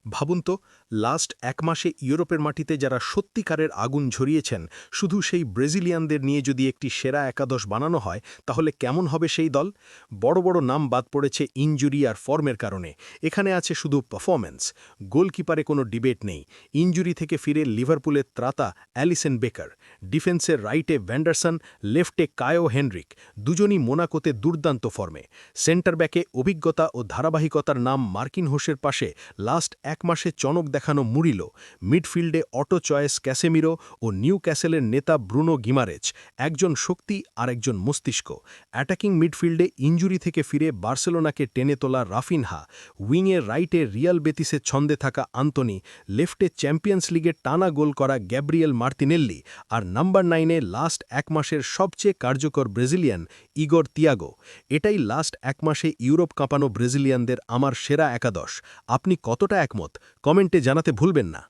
ভাবুন তো, লাস্ট এক মাসে ইউরোপের মাটিতে যারা সত্যিকারের আগুন ঝরিয়েছেন, শুধু সেই ব্রাজিলিয়ানদের নিয়ে যদি একটি সেরা একাদশ বানানো হয়, তাহলে কেমন হবে সেই দল? বড় বড় নাম বাদ পড়েছে ইনজুরি আর ফর্মের কারণে। এখানে আছে শুধু পারফরম্যান্স। গোলকিপারে কোনো ডিবেট নেই। ইনজুরি থেকে ফিরে লিভারপুলের ত্রাতা অ্যালিসন বেকার, ডিফেন্সের রাইটে ভ্যান্ডারসন, লেফটে কায়ো হেনরিক, দুজনই মোনাকোতে দুর্দান্ত ফর্মে। সেন্টার ব্যাকে অভিজ্ঞতা ও ধারাবাহিকতার নাম মার্কিন হোসের পাশে লাস্ট এক মাসে চমক দেখানো মুরিলো। মিডফিল্ডে অটো চয়েস ক্যাসেমিরো ও নিউ ক্যাসেলের নেতা ব্রুনো গিমারেজ, একজন শক্তি আর একজন মস্তিষ্ক। অ্যাটাকিং মিডফিল্ডে ইনজুরি থেকে ফিরে বার্সেলোনাকে টেনে তোলা রাফিনহা, উইংয়ের রাইটে রিয়াল বেতিসের ছন্দে থাকা আন্তনি, লেফটে চ্যাম্পিয়ন্স লিগে টানা গোল করা গ্যাব্রিয়েল মার্তিনেল্লি, আর নাম্বার 9-এ লাস্ট এক মাসের সবচেয়ে কার্যকর ব্রাজিলিয়ান ইগর তিয়াগো। এটাই লাস্ট এক মাসে ইউরোপ কাঁপানো ব্রাজিলিয়ানদের আমার সেরা একাদশ। আপনি কতটা একমত কমেন্টে জানাতে ভুলবেন না।